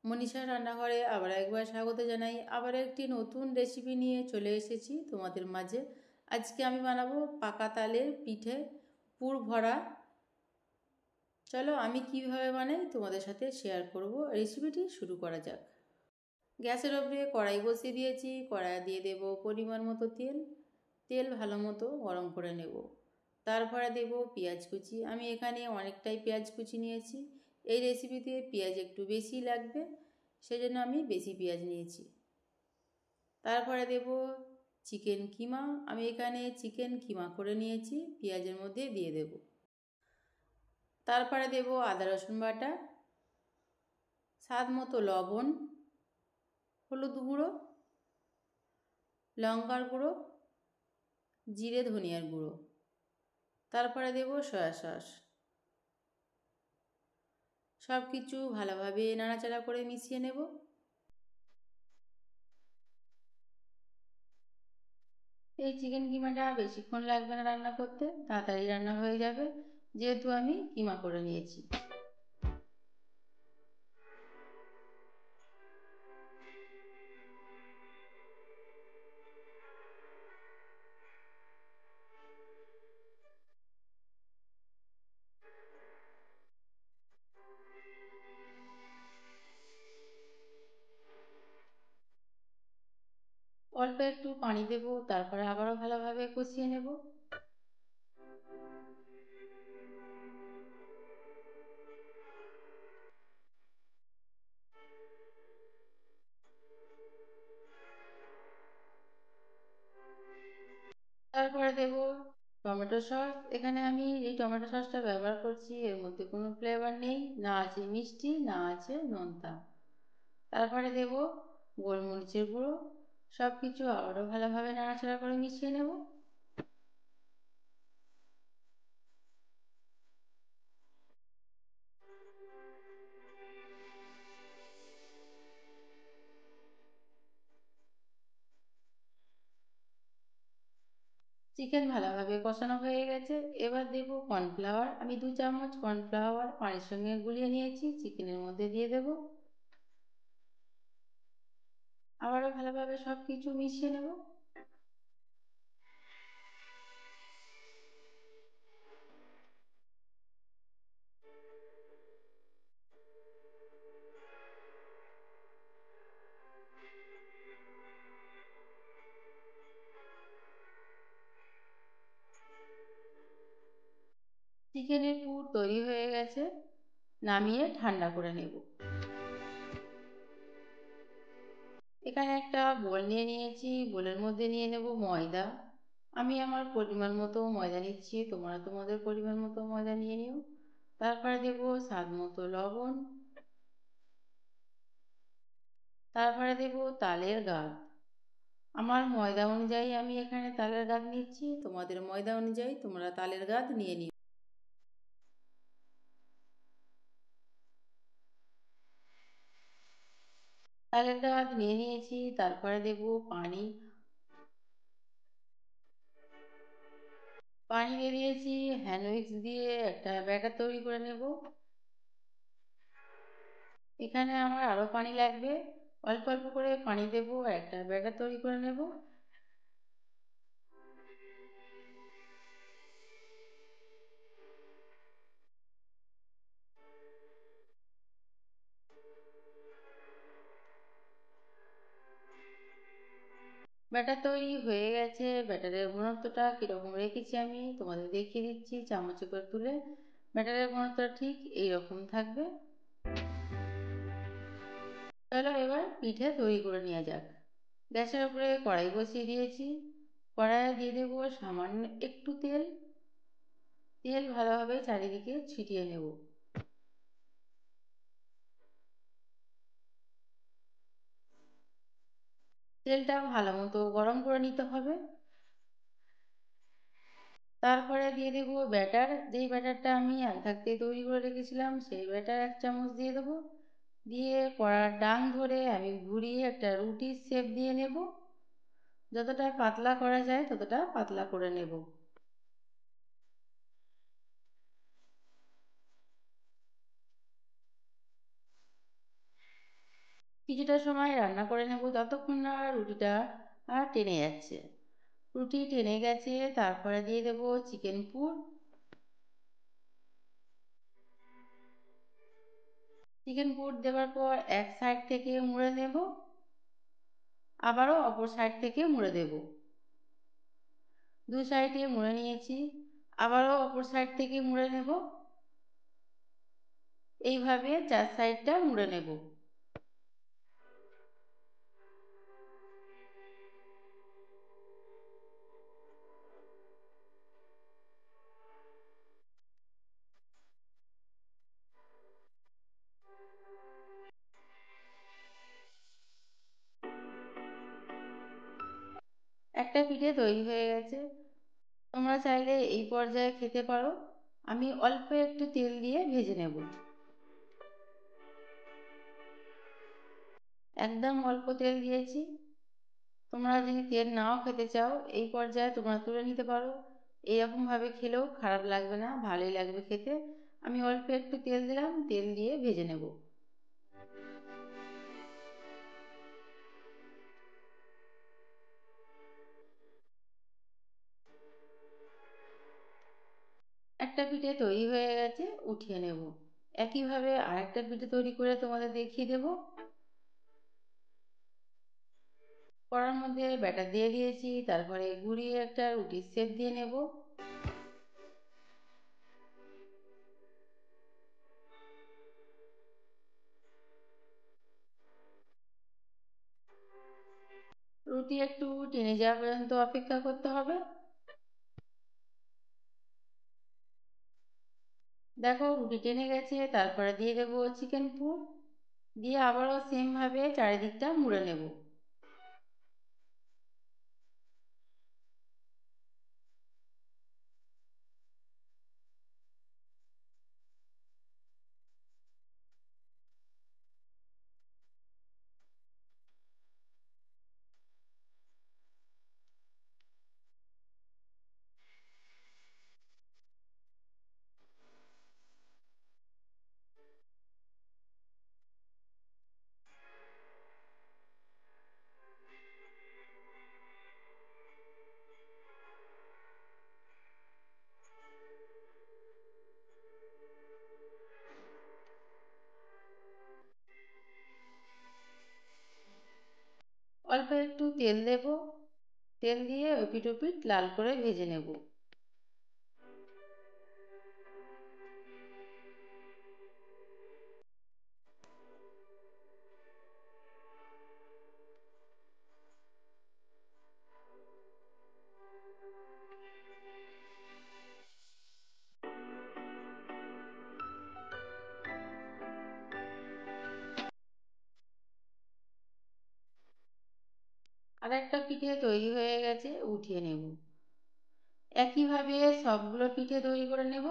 মনীষা রান্নাঘরে আবার একবার স্বাগত জানাই। আবার একটি নতুন রেসিপি নিয়ে চলে এসেছি তোমাদের মাঝে। আজকে আমি বানাবো পাকা তালের পিঠে পুর ভরা। চলো আমি কিভাবে বানাই তোমাদের সাথে শেয়ার করব। রেসিপিটি শুরু করা যাক। গ্যাসের ওপরে কড়াই বসিয়ে দিয়েছি। কড়াই দিয়ে দেব পরিমাণ মতো তেল। তেল ভালো মতো গরম করে নেব। তারপরে দেব পেঁয়াজ কুচি। আমি এখানে অনেকটাই পেঁয়াজ কুচি নিয়েছি। এই রেসিপিতে পেঁয়াজ একটু বেশি লাগবে, সেজন্য আমি বেশি পেঁয়াজ নিয়েছি। তারপরে দেব চিকেন কিমা। আমি এখানে চিকেন কিমা করে নিয়েছি, পেঁয়াজের মধ্যে দিয়ে দেব। তারপরে দেব আদা রসুন বাটা, স্বাদ মতো লবণ, হলুদ গুঁড়ো, লঙ্কার গুঁড়ো, জিরে ধনিয়ার গুঁড়ো। তারপরে দেব সয়া সস। সব কিছু ভালোভাবে নাড়াচাড়া করে মিশিয়ে নেব। এই চিকেন কিমাটা বেশিক্ষণ লাগবে না রান্না করতে, তাড়াতাড়ি রান্না হয়ে যাবে, যেহেতু আমি কিমা করে নিয়েছি। অল্প একটু পানি দেব, তারপরে আবারও ভালোভাবে কষিয়ে নেব। তারপরে দেব টমেটো সস। এখানে আমি এই টমেটো সসটা ব্যবহার করছি, এর মধ্যে কোনো ফ্লেভার নেই, না আছে মিষ্টি, না আছে নোনতা। তারপরে দেব গোলমরিচের গুঁড়ো। সব কিছু আবারও ভালোভাবে নাড়াচাড়া করে মিশিয়ে নেব। চিকেন ভালোভাবে কষানো হয়ে গেছে। এবার দেব কর্নফ্লাওয়ার। আমি 2 চামচ কর্নফ্লাওয়ার পানির সঙ্গে গুলিয়ে নিয়েছি, চিকেনের মধ্যে দিয়ে দেব। আবারও ভালোভাবে সব কিছু মিশিয়ে নেব। চিকেনের পুর তৈরি হয়ে গেছে, নামিয়ে ঠান্ডা করে নেব। এখানে একটা বোল নিয়ে নিয়েছি, বোলের মধ্যে নিয়ে নেব ময়দা। আমি আমার পরিমাণ মতো ময়দা নিচ্ছি, তোমরা তোমাদের পরিমাণ মতো ময়দা নিয়ে নিও। তারপরে দেব স্বাদ মতো লবণ। তারপরে দেব তালের গাঁট। আমার ময়দা অনুযায়ী আমি এখানে তালের গাঁট নিচ্ছি, তোমাদের ময়দা অনুযায়ী তোমরা তালের গাঁট নিয়ে নিও। তালের গাঁট নিয়ে নিয়েছি, তারপরে দেব পানি। পানি দিয়ে দিয়েছি, হ্যান্ড উইক্স দিয়ে একটা ব্যাটার তৈরি করে নেব। এখানে আমার আরও পানি লাগবে, অল্প অল্প করে পানি দেবো, একটা ব্যাটার তৈরি করে নেব। ব্যাটার তৈরি হয়ে গেছে। ব্যাটারের ঘনত্বটা কীরকম রেখেছি আমি তোমাদের দেখিয়ে দিচ্ছি চামচে করে তুলে। ব্যাটারের ঘনত্বটা ঠিক এইরকম থাকবে। চলো এবার পিঠে তৈরি করে নেওয়া যাক। গ্যাসের উপরে কড়াই বসিয়ে দিয়েছি। কড়াইয়ে দিয়ে দেবো সামান্য একটু তেল। তেল ভালোভাবে চারিদিকে ছিটিয়ে নেব। তেলটা ভালো মতো গরম করে নিতে হবে। তারপরে দিয়ে দেবো ব্যাটার। যেই ব্যাটারটা আমি আগে থাকতে তৈরি করে রেখেছিলাম, সেই ব্যাটার 1 চামচ দিয়ে দেবো। দিয়ে কড়ার ডাং ধরে আমি ঘুরিয়ে একটা রুটির শেপ দিয়ে নেব। যতটা পাতলা করা যায় ততটা পাতলা করে নেব। কিছুটা সময় রান্না করে নেব ততক্ষণ না রুটিটা টেনে যাচ্ছে। রুটি টেনে গেছে, তারপরে দিয়ে দেবো চিকেন পুর। চিকেন পুর দেওয়ার পর এক সাইড থেকে মুড়ে নেব, আবারও অপর সাইড থেকে মুড়ে দেব। দু সাইডে মুড়ে নিয়েছি, আবারও অপর সাইড থেকে মুড়ে নেব। এইভাবে চার সাইডটা মুড়ে নেব। একটা পিঠে তৈরি হয়ে গেছে। তোমরা চাইলে এই পর্যায়ে খেতে পারো। আমি অল্প একটু তেল দিয়ে ভেজে নেব, একদম অল্প তেল দিয়েছি। তোমরা যদি তেল নাও খেতে চাও এই পর্যায়ে তোমরা তুলে নিতে পারো। এইরকমভাবে খেলেও খারাপ লাগবে না, ভালোই লাগবে খেতে। আমি অল্প একটু তেল দিলাম, তেল দিয়ে ভেজে নেব। একটা পিঠে তৈরি হয়ে গেছে, উঠিয়ে নেব। একইভাবে আরেকটা পিঠে তৈরি করে তোমাদের দেখিয়ে দেব। কড়ার মধ্যে ব্যাটার দিয়ে দিয়েছি, তারপরে ঘুরিয়ে একটা রুটির শেপ দিয়ে নেব। রুটি একটু টেনে যাওয়া পর্যন্ত অপেক্ষা করতে হবে। দেখো রুটি টেনে গেছে, তারপরে দিয়ে দেবো চিকেন পুর, দিয়ে আবারও সেমভাবে চারিদিকটা মুড়ে নেব। অল্প একটু তেল দেব, তেল দিয়ে ওপিট ওপিট লাল করে ভেজে নেব। আর একটা পিঠে তৈরি হয়ে গেছে, উঠিয়ে নেব। একইভাবে সবগুলো পিঠে তৈরি করে নেব।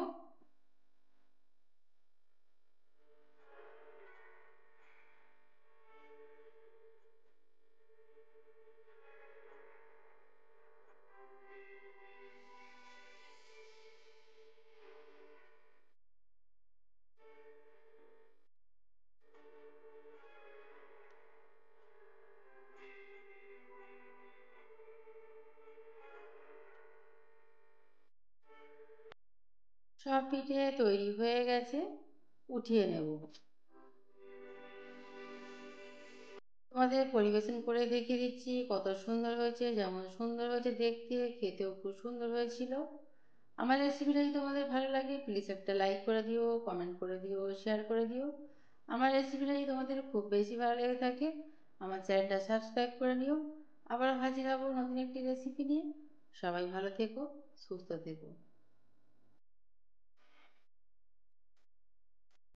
সব পিঠে তৈরি হয়ে গেছে, উঠিয়ে নেব। তোমাদের পরিবেশন করে দেখিয়ে দিচ্ছি কত সুন্দর হয়েছে। যেমন সুন্দর হয়েছে দেখতে, খেতেও খুব সুন্দর হয়েছিল। আমার রেসিপিটা যদি তোমাদের ভালো লাগে প্লিজ একটা লাইক করে দিও, কমেন্ট করে দিও, শেয়ার করে দিও। আমার রেসিপিটা যদি তোমাদের খুব বেশি ভালো লেগে থাকে আমার চ্যানেলটা সাবস্ক্রাইব করে নিও। আবার হাজির হবো নতুন একটি রেসিপি নিয়ে। সবাই ভালো থেকো, সুস্থ থেকো।